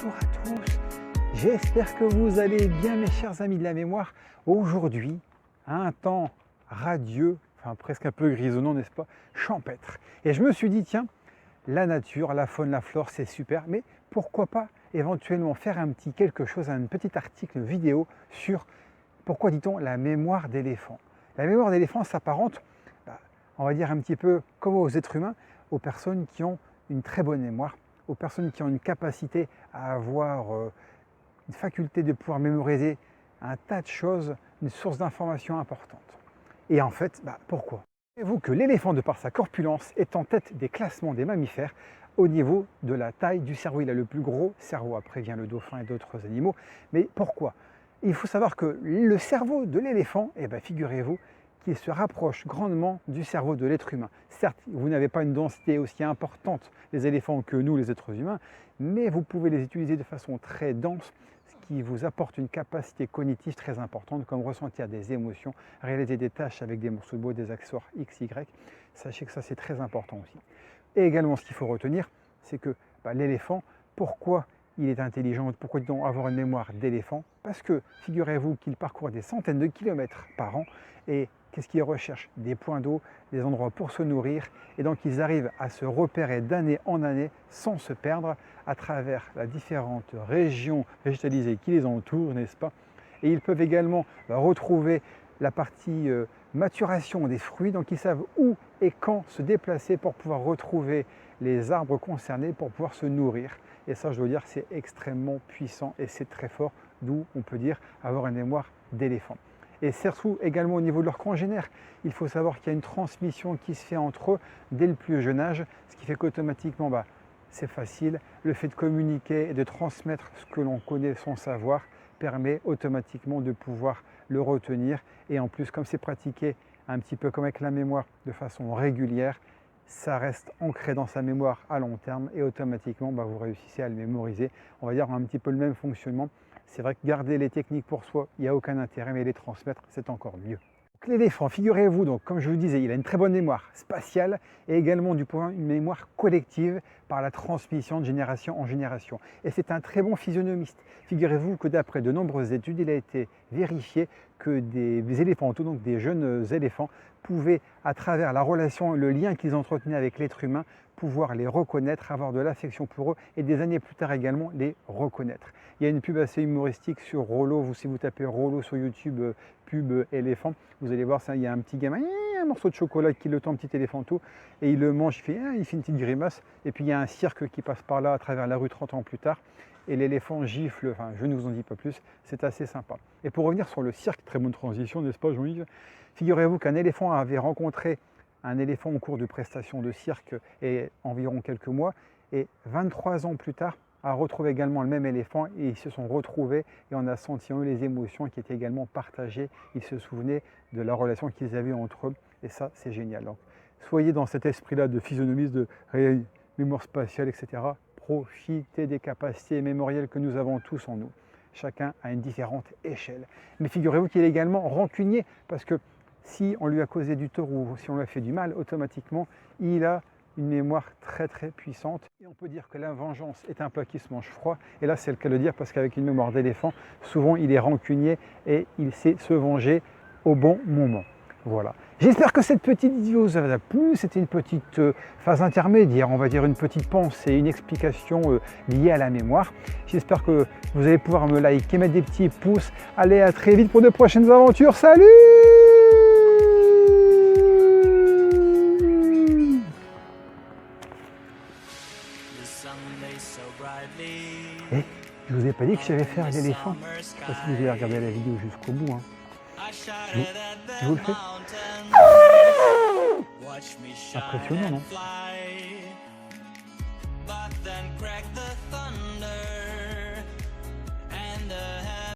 Bonjour à tous, j'espère que vous allez bien mes chers amis de la mémoire. Aujourd'hui, un temps radieux, enfin presque un peu grisonnant n'est-ce pas, champêtre. Et je me suis dit tiens, la nature, la faune, la flore c'est super, mais pourquoi pas éventuellement faire quelque chose, un petit article vidéo sur, pourquoi dit-on, la mémoire d'éléphant. La mémoire d'éléphant s'apparente, on va dire un petit peu comme aux êtres humains, aux personnes qui ont une très bonne mémoire, aux personnes qui ont une capacité à avoir une faculté de pouvoir mémoriser un tas de choses, une source d'information importante. Et en fait, pourquoi? Savez-vous que l'éléphant, de par sa corpulence, est en tête des classements des mammifères au niveau de la taille du cerveau? Il a le plus gros cerveau, après vient le dauphin et d'autres animaux. Mais pourquoi? Il faut savoir que le cerveau de l'éléphant, figurez-vous, qu'il se rapproche grandement du cerveau de l'être humain. Certes, vous n'avez pas une densité aussi importante, les éléphants, que nous, les êtres humains, mais vous pouvez les utiliser de façon très dense, ce qui vous apporte une capacité cognitive très importante, comme ressentir des émotions, réaliser des tâches avec des morceaux de bois, des accessoires X, Y. Sachez que ça, c'est très important aussi. Et également, ce qu'il faut retenir, c'est que l'éléphant, pourquoi il est intelligent, pourquoi dit-on avoir une mémoire d'éléphant? Parce que, figurez-vous qu'il parcourt des centaines de kilomètres par an, et qu'est-ce qu'ils recherchent? Des points d'eau, des endroits pour se nourrir, et donc ils arrivent à se repérer d'année en année sans se perdre à travers les différentes régions végétalisées qui les entourent, n'est-ce pas? Et ils peuvent également retrouver la partie maturation des fruits, donc ils savent où et quand se déplacer pour pouvoir retrouver les arbres concernés pour pouvoir se nourrir. Et ça, je dois dire, c'est extrêmement puissant et c'est très fort, d'où on peut dire avoir une mémoire d'éléphant. Et surtout également au niveau de leurs congénères, il faut savoir qu'il y a une transmission qui se fait entre eux dès le plus jeune âge, ce qui fait qu'automatiquement, c'est facile. Le fait de communiquer et de transmettre ce que l'on connaît, son savoir, permet automatiquement de pouvoir le retenir. Et en plus, comme c'est pratiqué un petit peu comme avec la mémoire de façon régulière, ça reste ancré dans sa mémoire à long terme et automatiquement, vous réussissez à le mémoriser. On va dire un petit peu le même fonctionnement. C'est vrai que garder les techniques pour soi, il n'y a aucun intérêt, mais les transmettre, c'est encore mieux. L'éléphant, figurez-vous, donc, comme je vous disais, il a une très bonne mémoire spatiale et également du point une mémoire collective par la transmission de génération en génération. Et c'est un très bon physionomiste. Figurez-vous que d'après de nombreuses études, il a été vérifié que des éléphants, donc des jeunes éléphants, pouvaient, à travers la relation, le lien qu'ils entretenaient avec l'être humain, pouvoir les reconnaître, avoir de l'affection pour eux et des années plus tard également les reconnaître. Il y a une pub assez humoristique sur Rollo, si vous tapez Rollo sur YouTube, pub éléphant, vous allez voir ça, il y a un petit gamin, un morceau de chocolat qui le tend, un petit éléphantou, et il le mange, il fait une petite grimace, et puis il y a un cirque qui passe par là à travers la rue 30 ans plus tard, et l'éléphant gifle, enfin je ne vous en dis pas plus, c'est assez sympa. Et pour revenir sur le cirque, très bonne transition, n'est-ce pas Jean-Yves? Figurez-vous qu'un éléphant avait rencontré un éléphant au cours de prestations de cirque et environ quelques mois, et 23 ans plus tard, a retrouvé également le même éléphant et ils se sont retrouvés et on a senti en eux les émotions qui étaient également partagées. Ils se souvenaient de la relation qu'ils avaient entre eux et ça c'est génial. Donc soyez dans cet esprit-là de physionomiste, de mémoire spatiale, etc. Profitez des capacités mémorielles que nous avons tous en nous. Chacun à une différente échelle. Mais figurez-vous qu'il est également rancunier parce que si on lui a causé du tort ou si on lui a fait du mal, automatiquement il a une mémoire très très puissante et on peut dire que la vengeance est un plat qui se mange froid et là c'est le cas de le dire parce qu'avec une mémoire d'éléphant souvent il est rancunier et il sait se venger au bon moment. Voilà, j'espère que cette petite vidéo vous a plu, c'était une petite phase intermédiaire, on va dire une petite pensée, une explication liée à la mémoire. J'espère que vous allez pouvoir me liker, mettre des petits pouces, allez à très vite pour de prochaines aventures, salut! Et je vous ai pas dit que je savais faire l'éléphant. Je sais pas si vous avez regardé la vidéo jusqu'au bout. Je vous le fais. Impressionnant, non?